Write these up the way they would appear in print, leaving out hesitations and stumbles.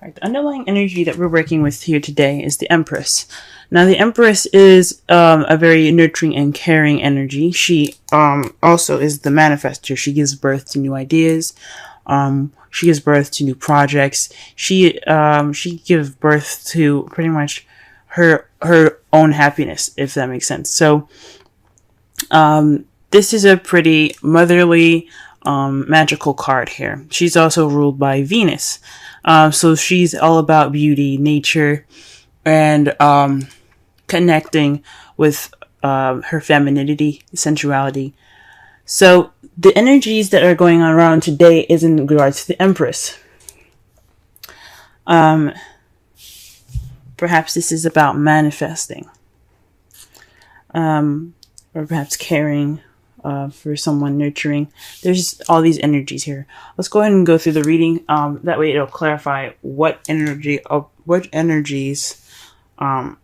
Right, the underlying energy that we're working with here today is the Empress. Now, the Empress is a very nurturing and caring energy. She also is the manifester. She gives birth to new ideas. She gives birth to new projects. She gives birth to pretty much her own happiness, if that makes sense. So, this is a pretty motherly, magical card here. She's also ruled by Venus. So she's all about beauty, nature, and connecting with her femininity, sensuality. So the energies that are going on around today is in regards to the Empress. Perhaps this is about manifesting, or perhaps caring for someone, nurturing. There's all these energies here. Let's go ahead and go through the reading. That way it'll clarify what energies are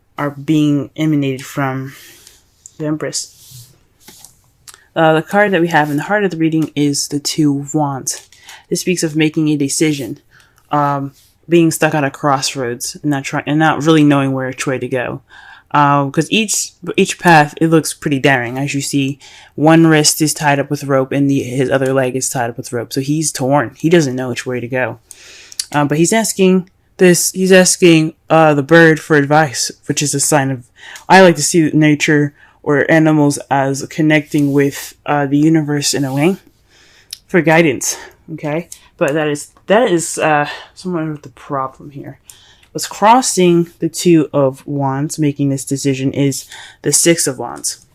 being emanated from the Empress. The card that we have in the heart of the reading is the Two of Wands. This speaks of making a decision, being stuck at a crossroads and not really knowing which way to go. Because each path, it looks pretty daring. As you see, one wrist is tied up with rope and his other leg is tied up with rope. So he's torn. He doesn't know which way to go. But he's asking the bird for advice, which is a sign of, I like to see nature or animals as connecting with the universe in a way for guidance. Okay. But that is somewhat of the problem here. What's crossing the Two of Wands, making this decision, is the Six of Wands.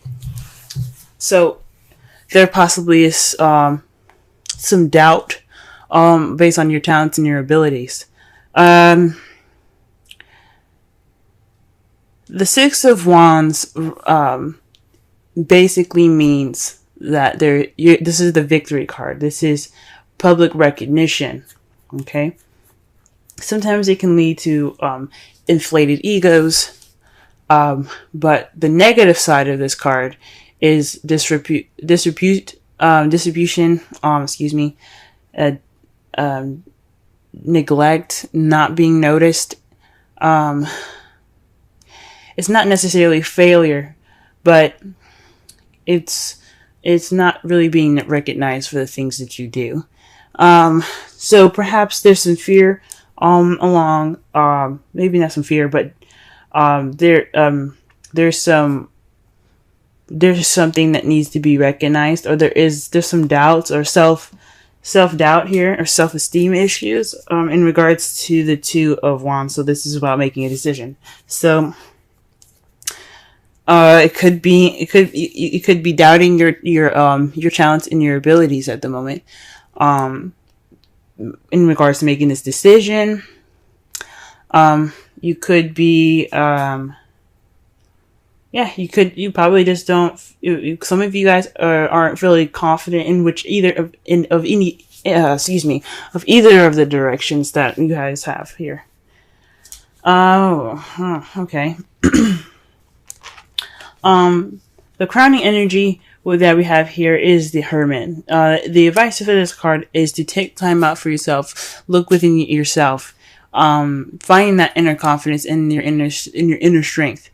So there possibly is some doubt based on your talents and your abilities. The Six of Wands basically means that this is the victory card. This is public recognition. Okay. Sometimes it can lead to inflated egos, but the negative side of this card is distribution. Neglect, not being noticed. It's not necessarily failure, but it's not really being recognized for the things that you do. So perhaps there's some fear. Maybe not some fear, but there's something that needs to be recognized, or there's some doubts or self-doubt here, or self-esteem issues in regards to the Two of Wands. So this is about making a decision. So you could be doubting your talents and your abilities at the moment. In regards to making this decision, you could be, you probably just don't, some of you guys aren't really confident in of either of the directions that you guys have here. Okay. The crowning energy that we have here is the Hermit. The advice for this card is to take time out for yourself, look within yourself, find that inner confidence in your inner strength.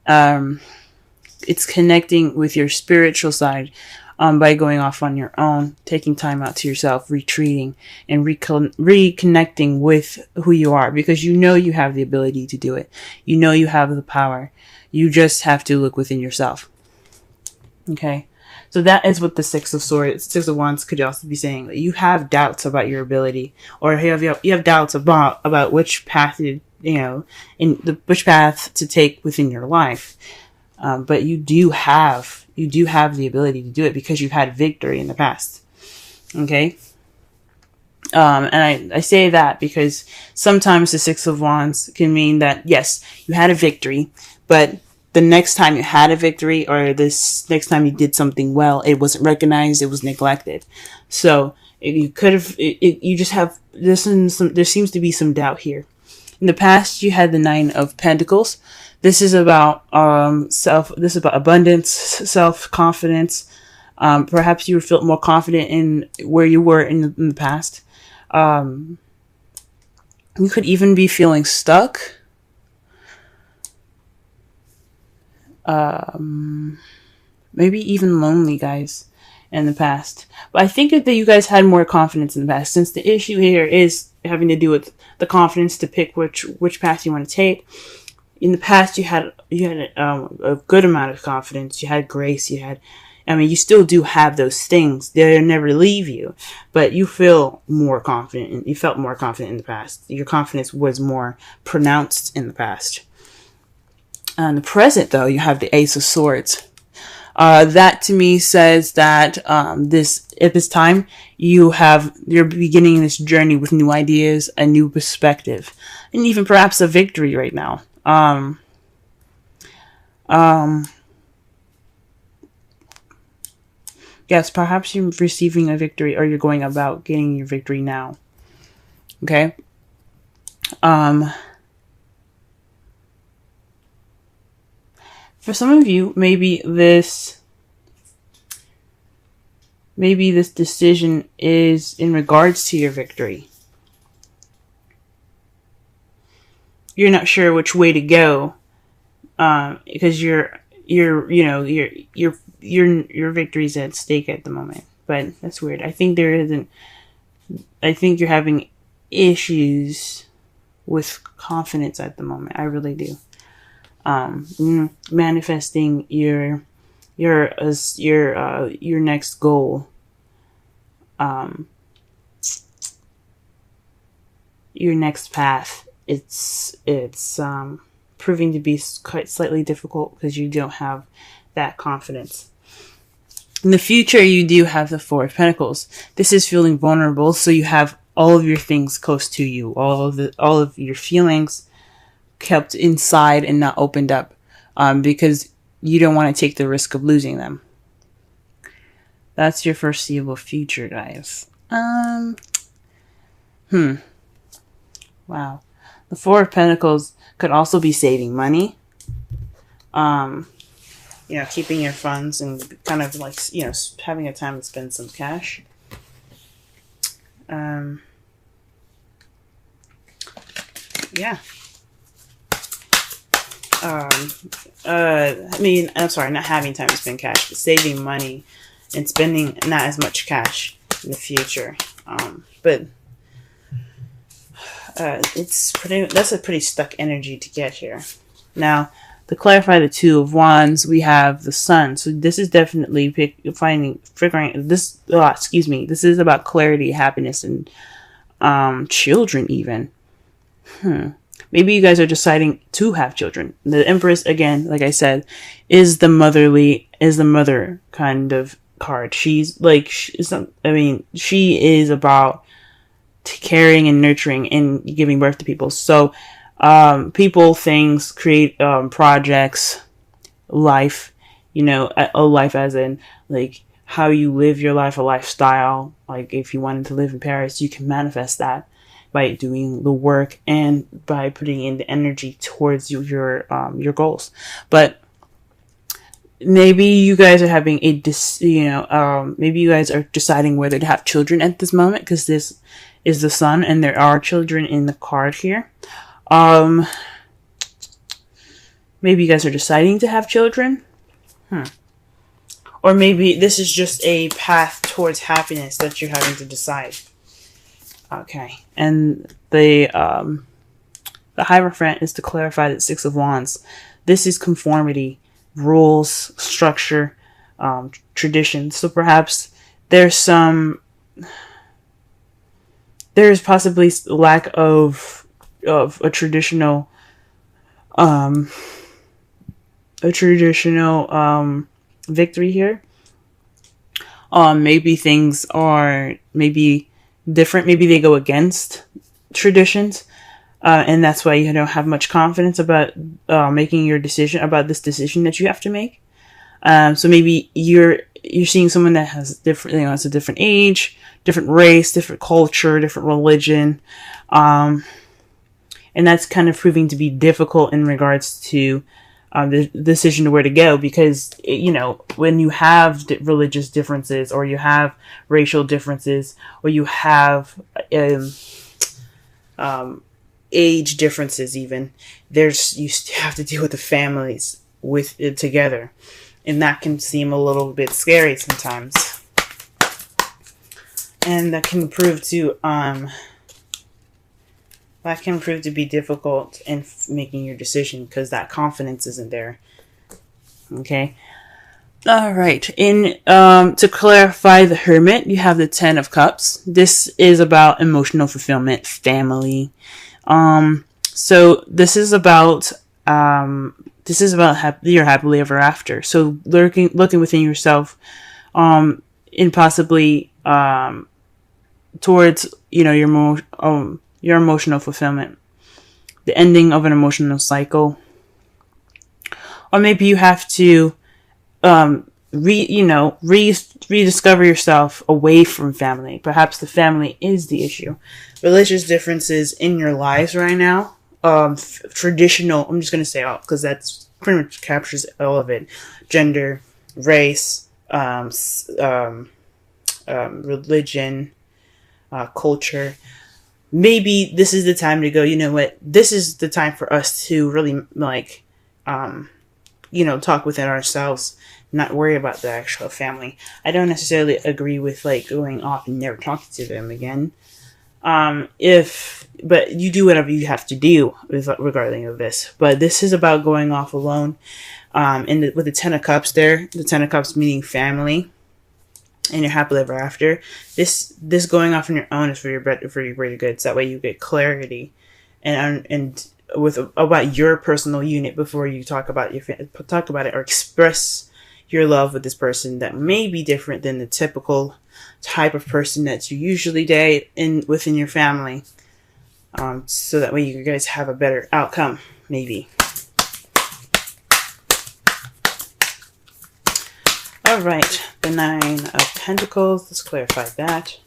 It's connecting with your spiritual side by going off on your own, taking time out to yourself, retreating, and reconnecting with who you are, because you know you have the ability to do it. You know you have the power. You just have to look within yourself. Okay. So that is what the Six of Wands could also be saying. That you have doubts about your ability, or you have doubts about which path which path to take within your life. But you do have the ability to do it because you've had victory in the past. Okay. And I say that because sometimes the Six of Wands can mean that, yes, you had a victory, but the next time you had a victory, or this next time you did something well, it wasn't recognized, it was neglected. So you could have, you just have, there seems to be some doubt here. In the past, you had the Nine of Pentacles. This is about, this is about abundance, self-confidence. Perhaps you felt more confident in where you were in the past. You could even be feeling stuck. Maybe even lonely, guys, in the past. But I think that you guys had more confidence in the past, since the issue here is having to do with the confidence to pick which path you want to take. In the past, you had a good amount of confidence. You had grace. You still do have those things. They'll never leave you, but you feel more confident. You felt more confident in the past. Your confidence was more pronounced in the past. In the present, though, you have the Ace of Swords. That to me says that at this time you're beginning this journey with new ideas, a new perspective, and even perhaps a victory right now. Yes, perhaps you're receiving a victory, or you're going about getting your victory now. Okay. For some of you, maybe this decision is in regards to your victory. You're not sure which way to go, because your victory's at stake at the moment. But that's weird. I think you're having issues with confidence at the moment. I really do. Manifesting your next goal, your next path. It's proving to be quite slightly difficult because you don't have that confidence. In the future, you do have the Four of Pentacles. This is feeling vulnerable, so you have all of your things close to you, all of your feelings kept inside and not opened up, because you don't want to take the risk of losing them. That's your foreseeable future, guys. Wow. The Four of Pentacles could also be saving money. Keeping your funds and kind of like, having a time to spend some cash. Yeah. I'm sorry, not having time to spend cash, but saving money and spending not as much cash in the future. That's a pretty stuck energy to get here. Now, to clarify the Two of Wands, we have the Sun. So this is definitely figuring this. This is about clarity, happiness, and children even. Maybe you guys are deciding to have children. The Empress, again, like I said, is the mother kind of card. She is about caring and nurturing and giving birth to people. So, people, things, create, projects, life, a life as in, like, how you live your life, a lifestyle. Like, if you wanted to live in Paris, you can manifest that by doing the work and by putting in the energy towards your goals. But maybe you guys are having maybe you guys are deciding whether to have children at this moment, because this is the Sun and there are children in the card here. Maybe you guys are deciding to have children. Or maybe this is just a path towards happiness that you're having to decide. Okay, and the Hierophant is to clarify that Six of Wands. This is conformity, rules, structure, tradition. So perhaps there's possibly lack of a traditional victory here. Maybe things are different. Maybe they go against traditions, and that's why you don't have much confidence about making your decision about this decision that you have to make. So maybe you're seeing someone that has different, it's a different age, different race, different culture, different religion, and that's kind of proving to be difficult in regards to the decision to where to go, because when you have religious differences, or you have racial differences, or you have age differences even. You have to deal with the families with it together. And that can seem a little bit scary sometimes. And that can prove to be difficult in making your decision because that confidence isn't there. Okay. All right. To clarify the Hermit, you have the 10 of Cups. This is about emotional fulfillment, family. So this is about your happily ever after. So looking within yourself, and possibly towards your emotional fulfillment, the ending of an emotional cycle, or maybe you have to rediscover yourself away from family. Perhaps the family is the issue. Religious differences in your lives right now. Traditional, I'm just going to say all, because that's pretty much captures all of it. Gender, race, religion, culture. Maybe this is the time to go, you know what? This is the time for us to really talk within ourselves, not worry about the actual family. I don't necessarily agree with going off and never talking to them again. But you do whatever you have to do regarding of this. But this is about going off alone. With the 10 of Cups there, the 10 of Cups meaning family, and your happily ever after. This going off on your own is for your greater good. So that way you get clarity and about your personal unit before you talk about it or express your love with this person that may be different than the typical type of person that you usually date within your family. So that way you guys have a better outcome, maybe. All right, the 9 of Pentacles. Let's clarify that.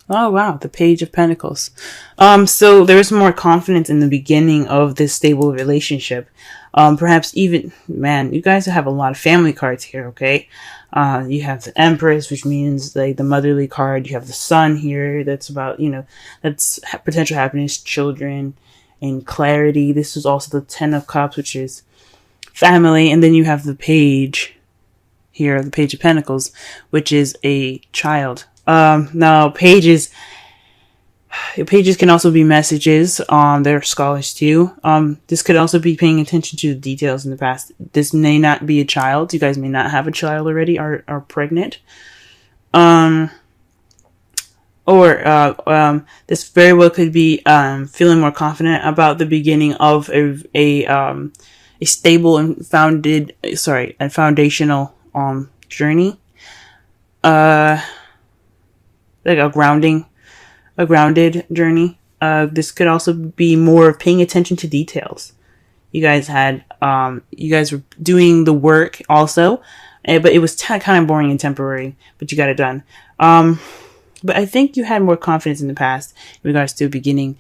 Oh, wow, the Page of Pentacles. So there's more confidence in the beginning of this stable relationship. Perhaps even, man, you guys have a lot of family cards here, okay? You have the Empress, which means the motherly card. You have the Sun here. That's about, that's potential happiness, children, and clarity. This is also the 10 of Cups, which is family. And then you have the Page here, the Page of Pentacles, which is a child. Now pages can also be messages. They're scholars too. This could also be paying attention to the details in the past. This may not be a child. You guys may not have a child already or are pregnant. This very well could be, feeling more confident about the beginning of a stable and foundational, journey. Like a grounded journey. This could also be more of paying attention to details. You guys were doing the work also, but it was kind of boring and temporary, but you got it done. But I think you had more confidence in the past in regards to beginning,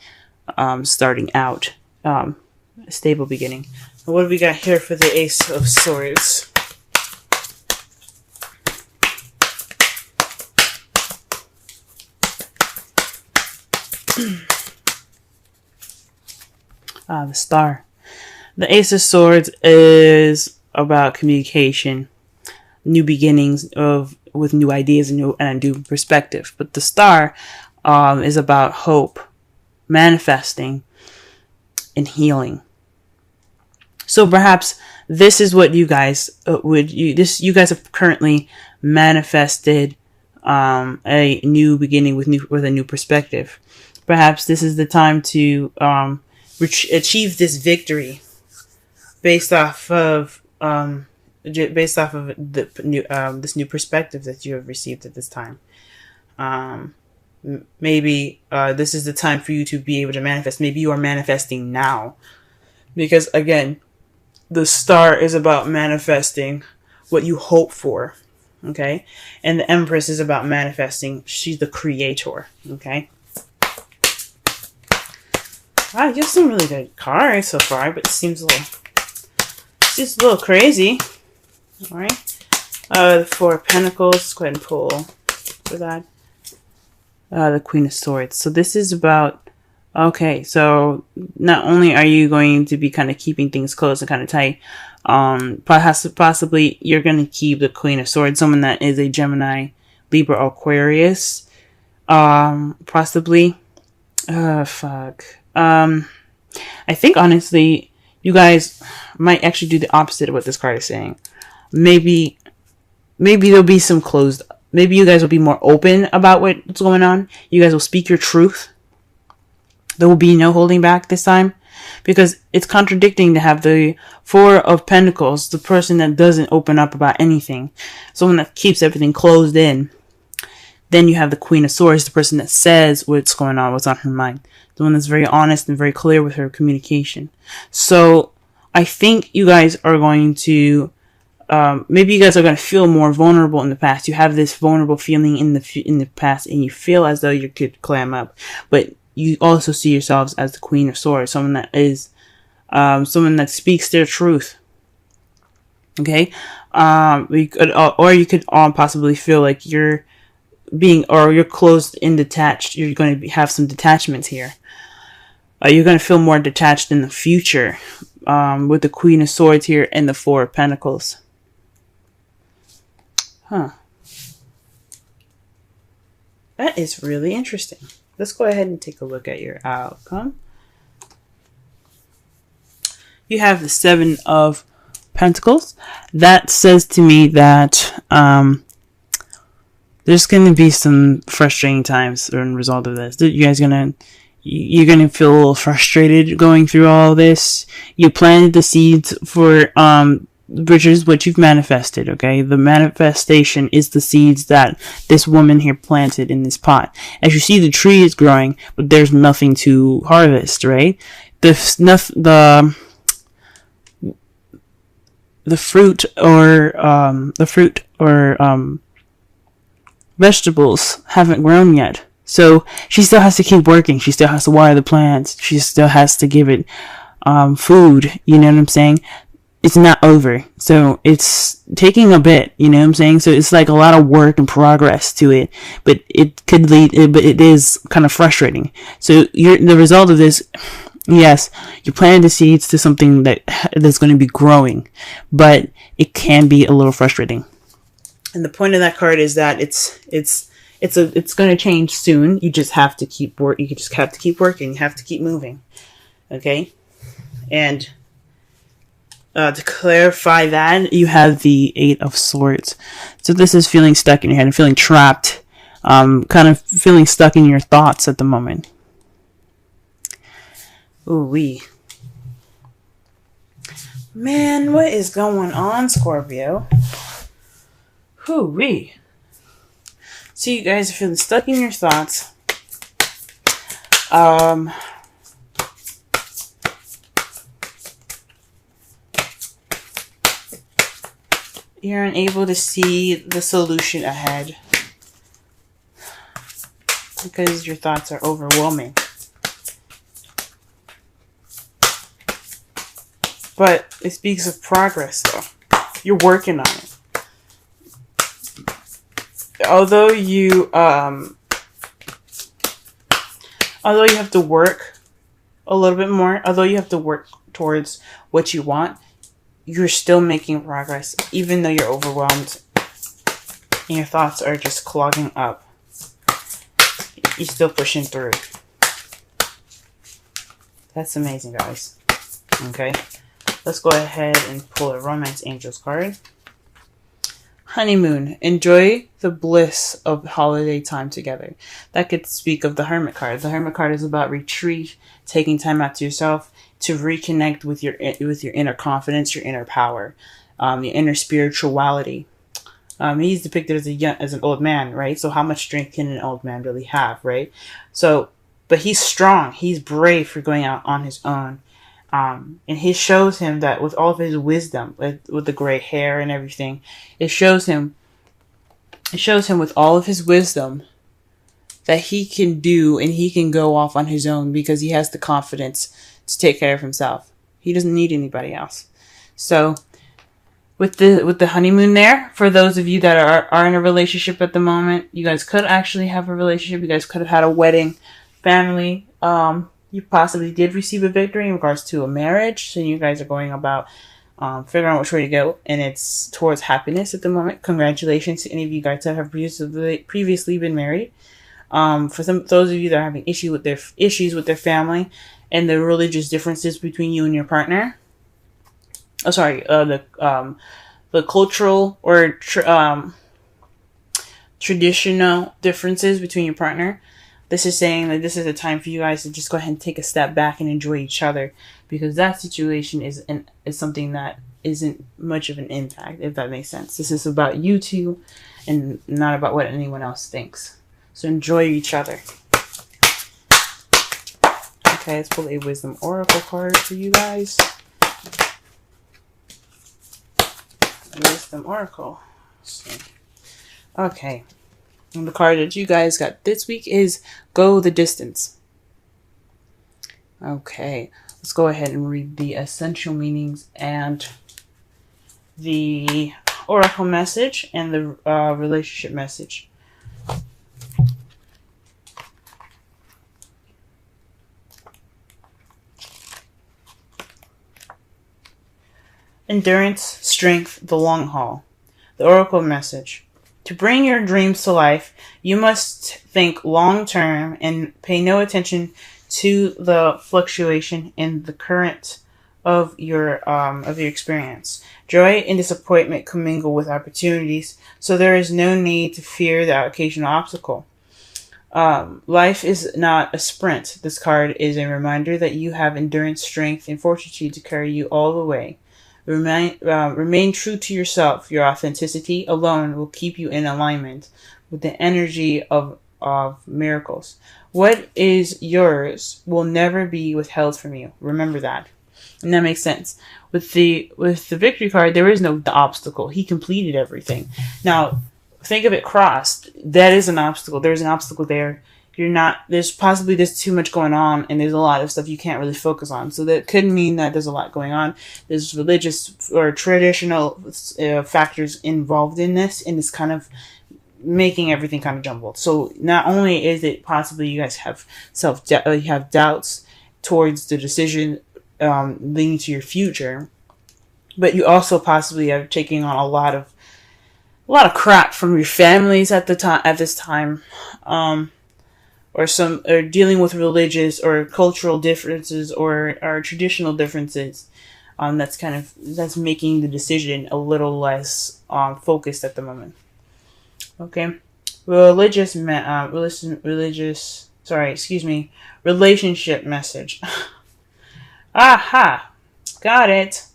starting out, a stable beginning. What do we got here for the Ace of Swords? The Star. The Ace of Swords is about communication, new beginnings with new ideas and a new perspective. But the Star is about hope, manifesting, and healing. So perhaps this is what you guys you guys have currently manifested a new beginning with a new perspective. Perhaps this is the time to achieve this victory based off of the new this new perspective that you have received at this time. Maybe this is the time for you to be able to manifest. Maybe you are manifesting now, because again, the Star is about manifesting what you hope for. Okay, and the Empress is about manifesting. She's the creator. Okay. Wow, you have some really good cards so far, but it seems a little crazy. All right. The 4 of Pentacles. Let's go ahead and pull for that. The Queen of Swords. So this is about, okay, so not only are you going to be kind of keeping things close and kind of tight, possibly you're going to keep the Queen of Swords, someone that is a Gemini, Libra, Aquarius, possibly, I think honestly, you guys might actually do the opposite of what this card is saying. Maybe there'll be some closed. Maybe you guys will be more open about what's going on. You guys will speak your truth. There will be no holding back this time, because it's contradicting to have the Four of Pentacles, the person that doesn't open up about anything, someone that keeps everything closed in. Then you have the Queen of Swords, the person that says what's going on, what's on her mind, the one that's very honest and very clear with her communication. So I think you guys are going to, maybe you guys are going to feel more vulnerable in the past. You have this vulnerable feeling in the past, and you feel as though you could clam up, but you also see yourselves as the Queen of Swords, someone that is, someone that speaks their truth. Okay, you could possibly feel like you're closed and detached. You're going to have some detachments here. You're going to feel more detached in the future, with the Queen of Swords here and the Four of Pentacles. Huh. That is really interesting. Let's go ahead and take a look at your outcome. You have the Seven of Pentacles. That says to me that there's going to be some frustrating times as a result of this. You're going to feel a little frustrated going through all this. You planted the seeds for which is what you've manifested, okay? The manifestation is the seeds that this woman here planted in this pot. As you see, the tree is growing, but there's nothing to harvest, right? The fruit or vegetables haven't grown yet. So she still has to keep working. She still has to water the plants. She still has to give it food. You know what I'm saying? It's not over. So it's taking a bit, you know what I'm saying? So it's like a lot of work and progress to it, but it is kind of frustrating. So the result of this, yes, you planted the seeds to something that's going to be growing, but it can be a little frustrating. And the point of that card is that it's going to change soon. You just have to keep working. You just have to keep working. You have to keep moving. Okay? And to clarify that, you have the Eight of Swords. So this is feeling stuck in your head and feeling trapped, kind of feeling stuck in your thoughts at the moment. Ooh-wee. Man, what is going on, Scorpio? Ooh-wee. So you guys are feeling stuck in your thoughts. You're unable to see the solution ahead because your thoughts are overwhelming. But it speaks of progress, though. You're working on it. Although you have to work a little bit more, although you have to work towards what you want, you're still making progress, even though you're overwhelmed and your thoughts are just clogging up. You're still pushing through. That's amazing, guys. Okay, let's go ahead and pull a Romance Angels card. Honeymoon. Enjoy the bliss of holiday time together. That could speak of the Hermit card. The Hermit card is about retreat, taking time out to yourself to reconnect with your inner confidence, your inner power, your inner spirituality. He's depicted as an old man, right? So how much strength can an old man really have, right? So, but he's strong. He's brave for going out on his own. And he shows him that with all of his wisdom, with the gray hair and everything, it shows him with all of his wisdom that he can do and he can go off on his own because he has the confidence to take care of himself. He doesn't need anybody else. So with the honeymoon there, for those of you that are in a relationship at the moment, you guys could actually have a relationship. You guys could have had a wedding, family. You possibly did receive a victory in regards to a marriage. So you guys are going about figuring out which way to go, and it's towards happiness at the moment. Congratulations to any of you guys that have previously been married. For those of you that are having issues with their family and the religious differences between you and your partner. Oh, sorry, the cultural or traditional differences between your partner. This is saying that this is a time for you guys to just go ahead and take a step back and enjoy each other, because that situation is something that isn't much of an impact, if that makes sense. This is about you two and not about what anyone else thinks. So enjoy each other. Okay, let's pull a Wisdom Oracle card for you guys. Wisdom Oracle. Okay. And the card that you guys got this week is Go the Distance. Okay. Let's go ahead and read the essential meanings and the oracle message and the relationship message. Endurance, strength, the long haul. The oracle message. To bring your dreams to life, you must think long term and pay no attention to the fluctuation in the current of your experience. Joy and disappointment commingle with opportunities, so there is no need to fear the occasional obstacle. Life is not a sprint. This card is a reminder that you have endurance, strength, and fortitude to carry you all the way. Remain true to yourself. Your authenticity alone will keep you in alignment with the energy of miracles. What is yours will never be withheld from you. Remember that. And that makes sense. With the victory card, there is no obstacle. He completed everything. Now, think of it crossed. That is an obstacle. There's an obstacle there. There's too much going on, and there's a lot of stuff you can't really focus on. So that could mean that there's a lot going on. There's religious or traditional factors involved in this, and it's kind of making everything kind of jumbled. So not only is it possibly you guys have you have doubts towards the decision leading to your future, but you also possibly are taking on a lot of crap from your families at this time. Or dealing with religious or cultural differences or traditional differences, that's making the decision a little less focused at the moment. Okay, relationship message. Aha, got it.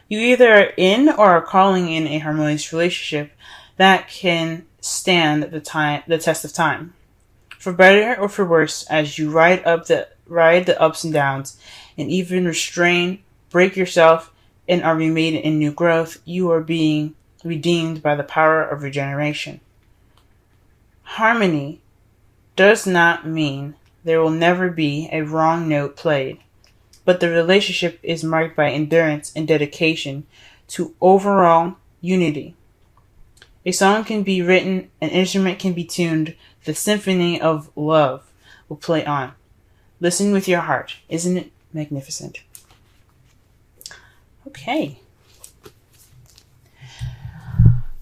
You either are in or are calling in a harmonious relationship that can stand the test of time. For better or for worse, as you ride the ups and downs, and even break yourself, and are remade in new growth, you are being redeemed by the power of regeneration. Harmony does not mean there will never be a wrong note played, but the relationship is marked by endurance and dedication to overall unity. A song can be written, an instrument can be tuned, the symphony of love will play on. Listen with your heart. Isn't it magnificent? Okay.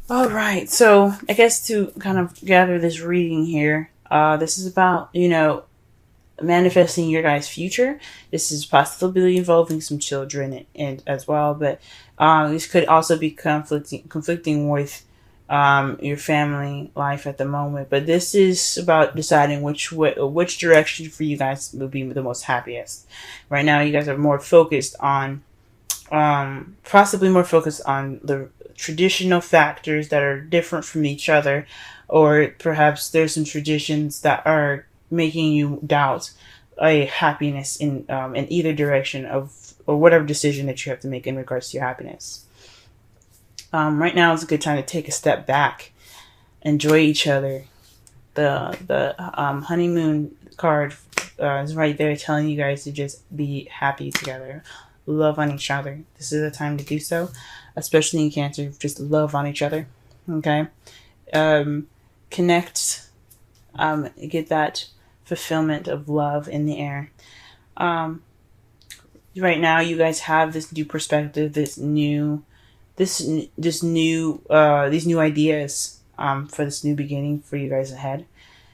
All right. So I guess to kind of gather this reading here, this is about, manifesting your guys' future. This is possibly involving some children and as well, but this could also be conflicting with your family life at the moment. But this is about deciding which direction for you guys will be the most happiest. Right now, you guys are more focused on, possibly more focused on the traditional factors that are different from each other, or perhaps there's some traditions that are making you doubt a happiness in either direction or whatever decision that you have to make in regards to your happiness. Right now is a good time to take a step back, enjoy each other. The honeymoon card is right there telling you guys to just be happy together. love on each other. This is the time to do so, especially in Cancer. Just love on each other. Okay. Connect. Get that fulfillment of love in the air. Right now, you guys have this new perspective, these new ideas for this new beginning for you guys ahead,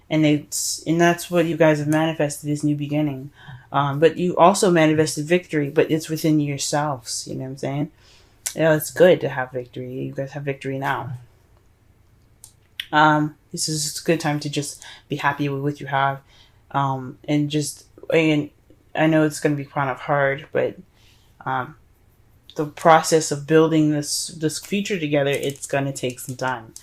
and that's what you guys have manifested, this new beginning. But you also manifested victory, but it's within yourselves. You know what I'm saying? It's good to have victory. You guys have victory now. This is a good time to just be happy with what you have, and I know it's going to be kind of hard, but the process of building this future together, it's going to take some time.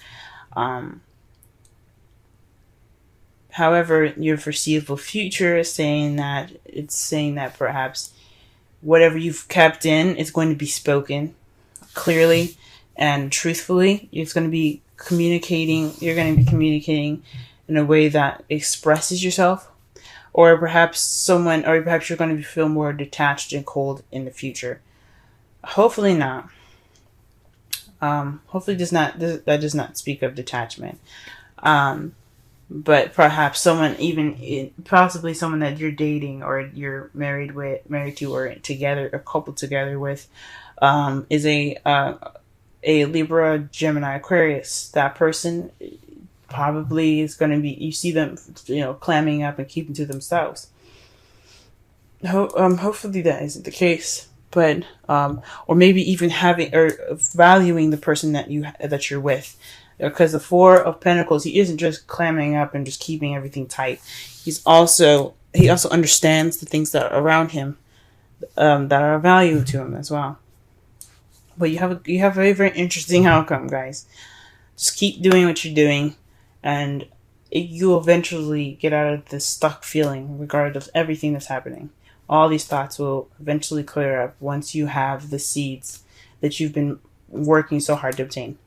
However, your foreseeable future is saying that perhaps whatever you've kept in is going to be spoken clearly and truthfully. It's going to be communicating. You're going to be communicating in a way that expresses yourself, or perhaps you're going to feel more detached and cold in the future. Hopefully not. Hopefully that does not speak of detachment. But perhaps possibly someone that you're dating or you're married to or together, or coupled together with, is a Libra, Gemini, Aquarius. That person probably is going to be, you see them, clamming up and keeping to themselves. Hopefully that isn't the case, but or maybe even having or valuing the person that you're with, because the Four of Pentacles, he isn't just clamming up and just keeping everything tight. He also understands the things that are around him, that are of value to him as well. But you have a very, very interesting outcome, guys. Just keep doing what you're doing, and you'll eventually get out of this stuck feeling regardless of everything that's happening. All these thoughts will eventually clear up once you have the seeds that you've been working so hard to obtain.